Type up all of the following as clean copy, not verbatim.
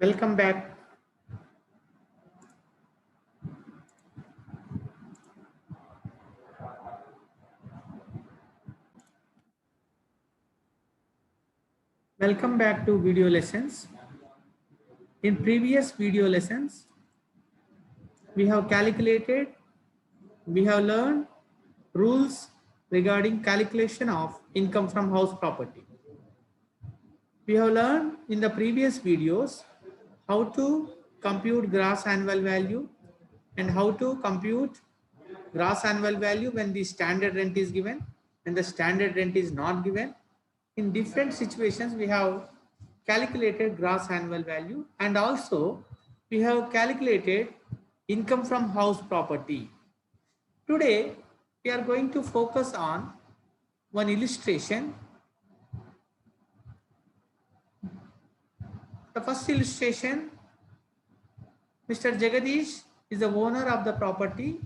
Welcome back. Welcome back to video lessons. In previous video lessons, we have learned rules regarding calculation of income from house property. We have learned in the previous videos how to compute gross annual value and how to compute gross annual value when the standard rent is given and the standard rent is not given. In different situations, we have calculated gross annual value and also we have calculated income from house property. Today, we are going to focus on one illustration. The first illustration, Mr. Jagadish is the owner of the property.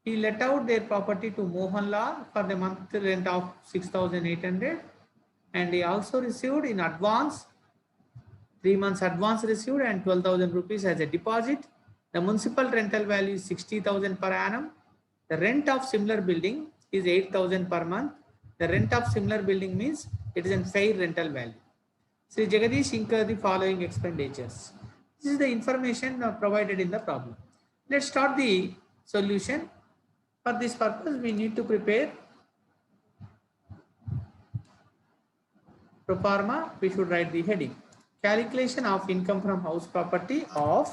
He let out their property to Mohanlal for the monthly rent of 6,800 and he also received in advance 3 months advance received and 12,000 rupees as a deposit. The municipal rental value is 60,000 per annum. The rent of similar building is 8,000 per month. The rent of similar building means it is a fair rental value. Sri Jagadish incurred the following expenditures. This is the information provided in the problem. Let's start the solution. For this purpose, we need to prepare pro forma. We should write the heading. Calculation of income from house property of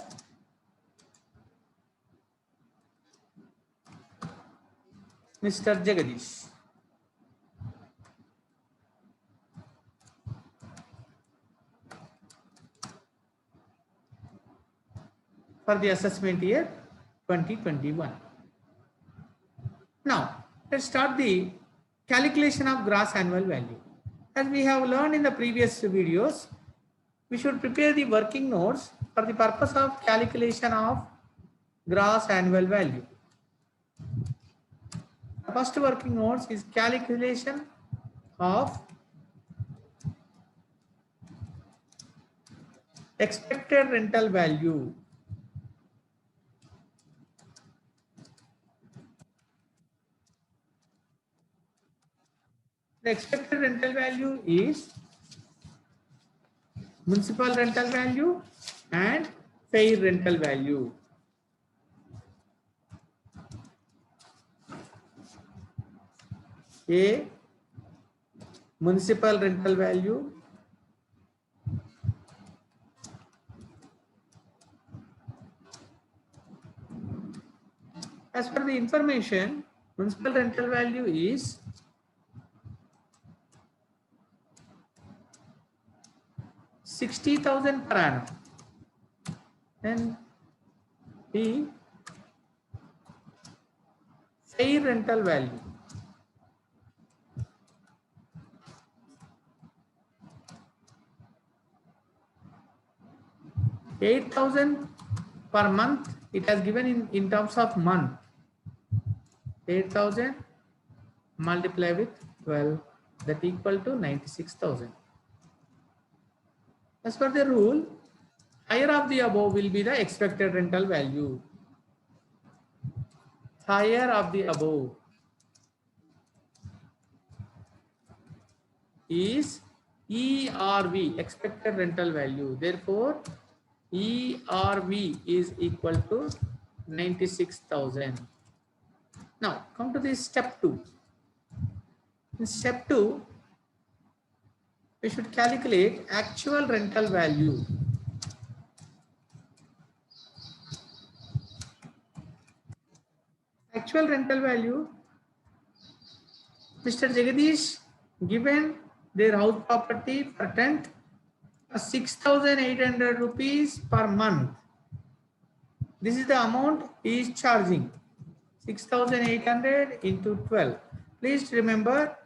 Mr. Jagadish. For the assessment year 2021. Now, let's start the calculation of gross annual value. As we have learned in the previous videos, we should prepare the working notes for the purpose of calculation of gross annual value. The first working notes is calculation of expected rental value. The expected rental value is municipal rental value and fair rental value. A municipal rental value as per the information, municipal rental value is 60,000 per annum. Then the fair rental value $8,000 per month. It has given in terms of month. 8,000 multiplied with 12, that equal to 96,000. As per the rule, higher of the above will be the expected rental value. Higher of the above is ERV, expected rental value. Therefore, ERV is equal to 96,000. Now, come to this step 2. In step 2, we should calculate actual rental value. Actual rental value, Mr. Jagadish given their house property for rent 6,800 rupees per month. This is the amount he is charging. 6,800 into 12. Please remember,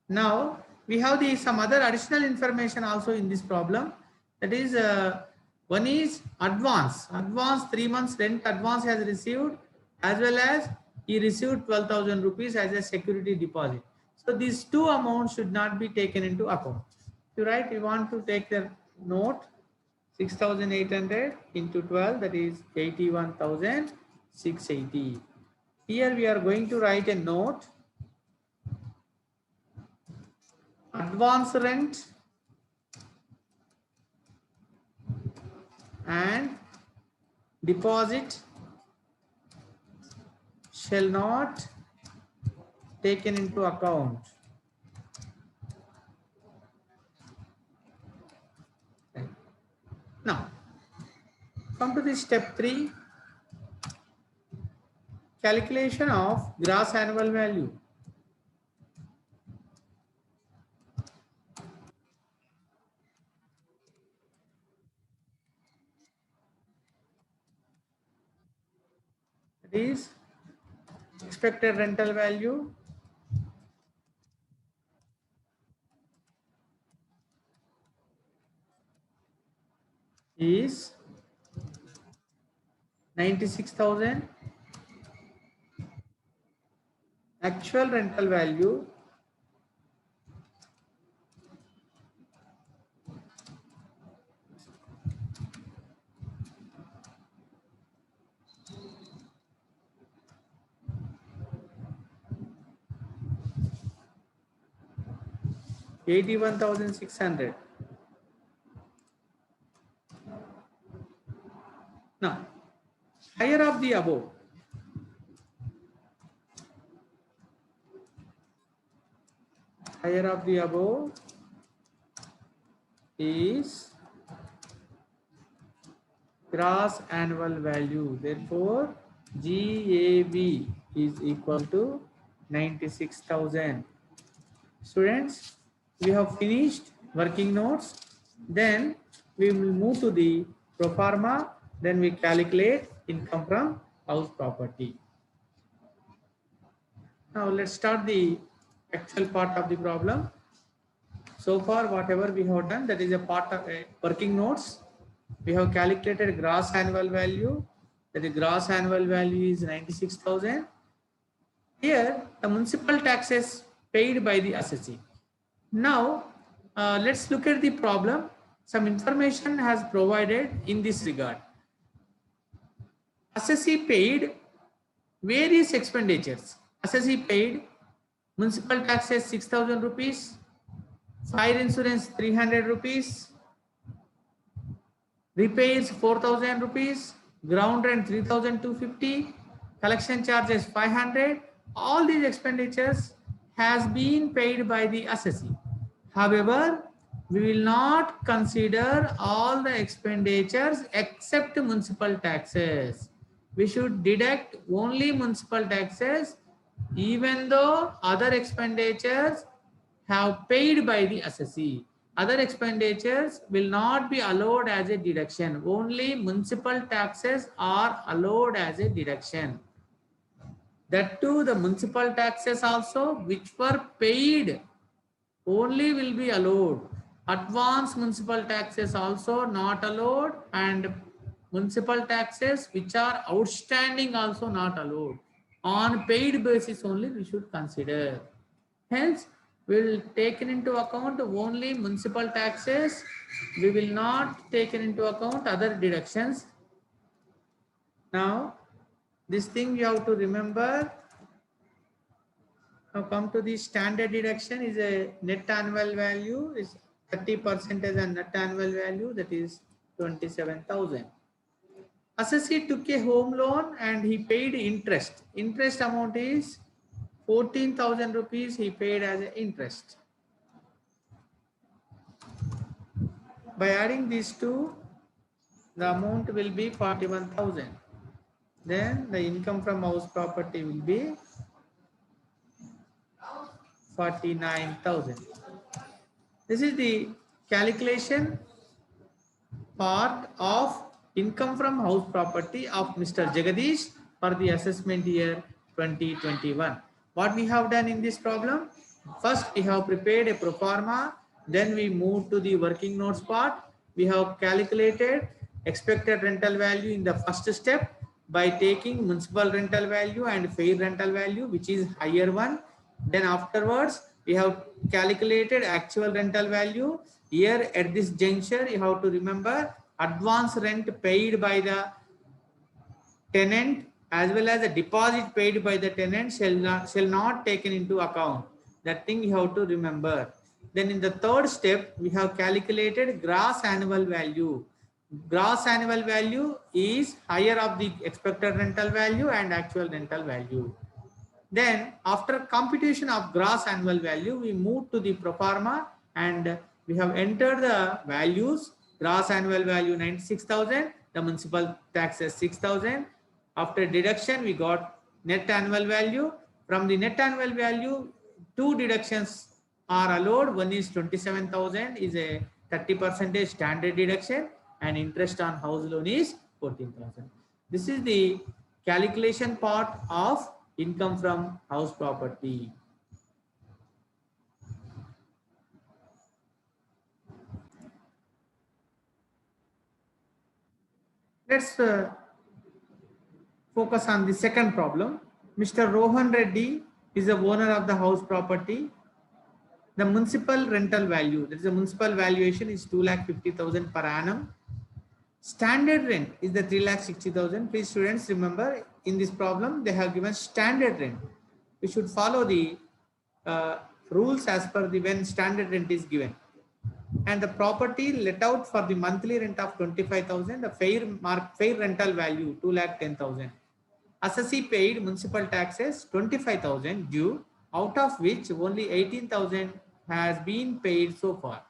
now we have some other additional information also in this problem. That is, one is advance. 3 months rent advance has received, as well as he received 12,000 rupees as a security deposit. So these two amounts should not be taken into account. You want to take the note. 6,800 into 12, that is 81,680. Here we are going to write a note. Advance rent and deposit shall not taken into account. Right. Now, come to the step 3, calculation of gross annual value. That is expected rental value is 96,000. Actual rental value $81,600. Now, higher of the above, is gross annual value. Therefore, GAV is equal to 96,000. Students, we have finished working notes. Then we will move to the pro forma. Then we calculate income from house property. Now let's start the actual part of the problem. So far, whatever we have done, that is a part of working notes. We have calculated gross annual value. That the gross annual value is 96,000. Here, the municipal taxes paid by the assessee. Now, let's look at the problem. Some information has provided in this regard. Assessee paid various expenditures. Assessee paid municipal taxes 6,000 rupees, fire insurance 300 rupees, repairs 4,000 rupees, ground rent 3,250, collection charges 500. All these expenditures has been paid by the assessee. However, we will not consider all the expenditures except municipal taxes. We should deduct only municipal taxes, even though other expenditures have paid by the assessee. Other expenditures will not be allowed as a deduction. Only municipal taxes are allowed as a deduction. That too, the municipal taxes also which were paid only will be allowed. Advance municipal taxes also not allowed, and municipal taxes which are outstanding also not allowed. On paid basis only we should consider. Hence, we will take into account only municipal taxes. We will not take into account other deductions. Now, this thing you have to remember. Now come to the standard deduction is a net annual value is 30% as a net annual value, that is 27,000. Assessee took a home loan and he paid interest. Interest amount is 14,000 rupees he paid as an interest. By adding these two, the amount will be 41,000. Then the income from house property will be 49,000. This is the calculation part of income from house property of Mr. Jagadish for the assessment year 2021. What we have done in this problem? First, we have prepared a pro forma. Then we move to the working notes part. We have calculated expected rental value in the first step by taking municipal rental value and fair rental value, which is higher one. Then afterwards, we have calculated actual rental value. Here at this juncture, you have to remember advance rent paid by the tenant as well as the deposit paid by the tenant shall not taken into account. That thing you have to remember. Then in the third step, we have calculated gross annual value. Gross annual value is higher of the expected rental value and actual rental value. Then after computation of gross annual value, we move to the pro forma and we have entered the values. Gross annual value 96,000, the municipal taxes 6,000. After deduction, we got net annual value. From the net annual value, two deductions are allowed. One is 27,000 is a 30% standard deduction and interest on house loan is 14,000. This is the calculation part of income from house property. Let's focus on the second problem. Mr. Rohan Reddy is the owner of the house property. The municipal rental value, that is the municipal valuation, is 2,50,000 per annum. Standard rent is the 3,60,000. Please students remember, in this problem they have given standard rent. We should follow the rules as per the when standard rent is given. And the property let out for the monthly rent of 25,000, the fair rental value 2,10,000. Assessee paid municipal taxes 25,000 due, out of which only 18,000 has been paid so far.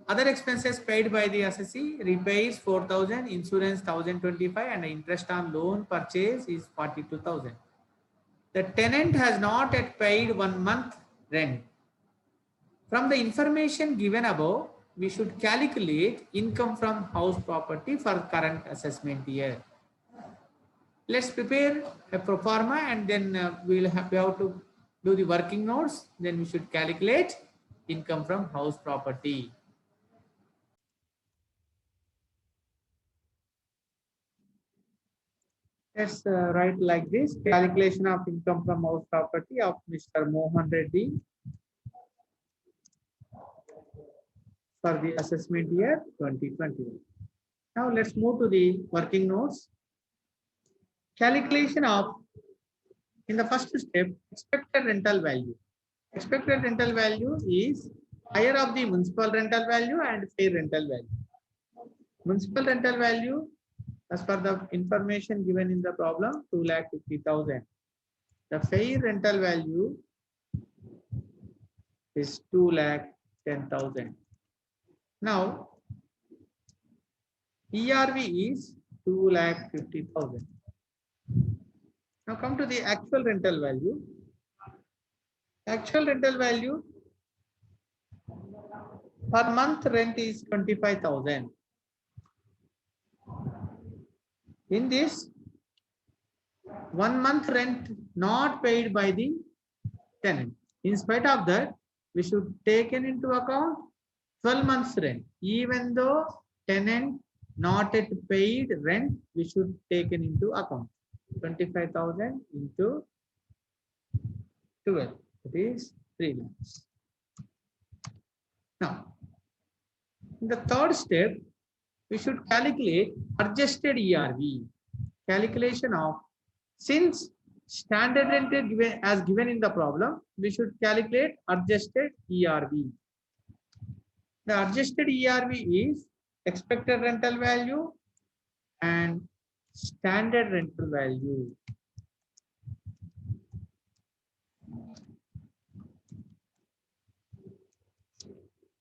Other expenses paid by the assessee: repairs 4,000, insurance 1,025, and interest on loan purchase is 42,000. The tenant has not yet paid 1 month rent. From the information given above, we should calculate income from house property for current assessment year. Let's prepare a pro forma and then we have to do the working notes. Then we should calculate income from house property. Let's write like this: calculation of income from house property of Mr. Mohan Reddy for the assessment year 2021. Now let's move to the working notes. Calculation of, in the first step, expected rental value. Expected rental value is higher of the municipal rental value and fair rental value. Municipal rental value, as per the information given in the problem, 2,50,000. The fair rental value is 2,10,000. Now, ERV is 2,50,000. Now come to the actual rental value. Actual rental value per month rent is 25,000. In this, 1 month rent not paid by the tenant. In spite of that, we should take into account 12 months rent. Even though tenant not yet paid rent, we should take into account 25,000 into 12. It is 3 lakhs. Now, in the third step, we should calculate adjusted ERV. Calculation of, since standard rent is given as given in the problem, we should calculate adjusted ERV. The adjusted ERV is expected rental value and standard rental value.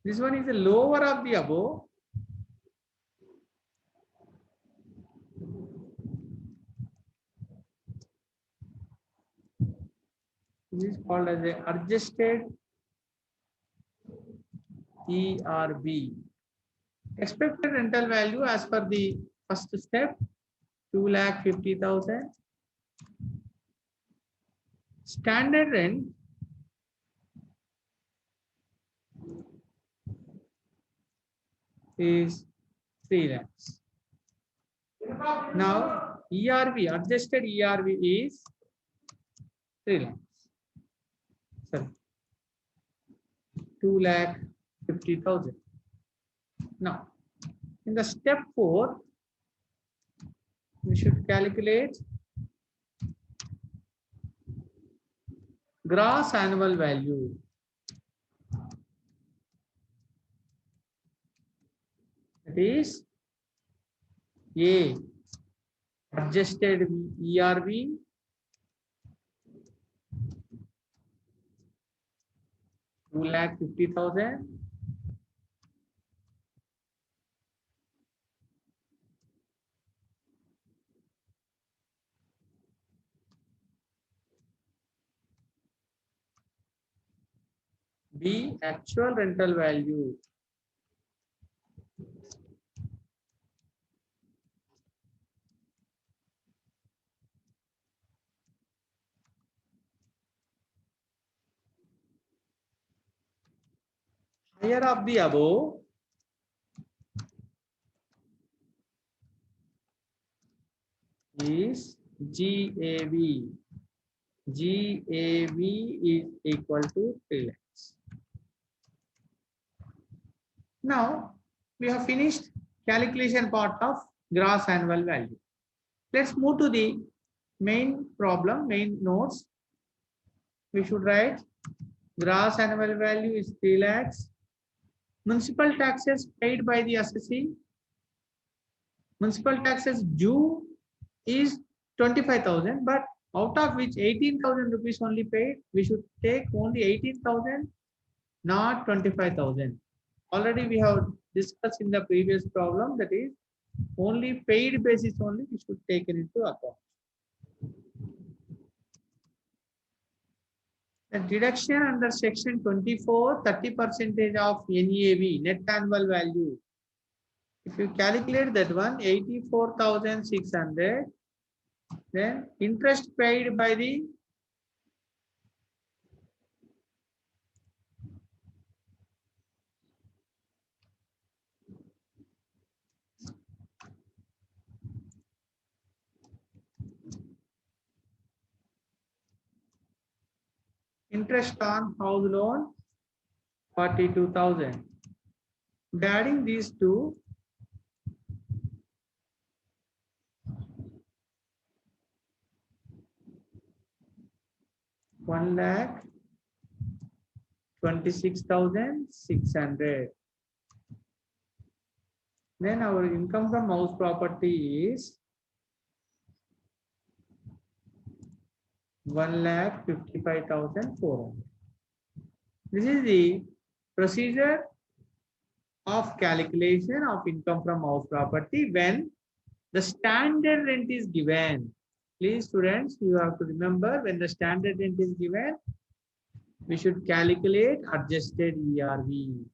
This one is the lower of the above. This is called as a adjusted ERV. Expected rental value as per the first step, 2,50,000. Standard rent is 3 lakhs. Now ERV, adjusted ERV is 3 lakhs. Sorry, 2,50,000. Now In the step 4, we should calculate gross annual value. That is A, adjusted ERV, 2,50,000. B, actual rental value. Higher of the above is GAV. GAV is equal to 3 lakhs. Now we have finished calculation part of gross annual value. Let's move to the main problem, main notes. We should write gross annual value is 3 lakhs. Municipal taxes paid by the assessee. Municipal taxes due is 25,000, but out of which 18,000 rupees only paid. We should take only 18,000, not 25,000. Already we have discussed in the previous problem, that is only paid basis only we should take it into account. The deduction under section 24, 30% of NAV, net annual value. If you calculate that one, 84,600, then interest paid by the interest on house loan, 42,000. Adding these two, $1,26,600. Then our income from house property is 1,55,400. This is the procedure of calculation of income from house property when the standard rent is given. Please students, you have to remember, when the standard rent is given, we should calculate adjusted ERV.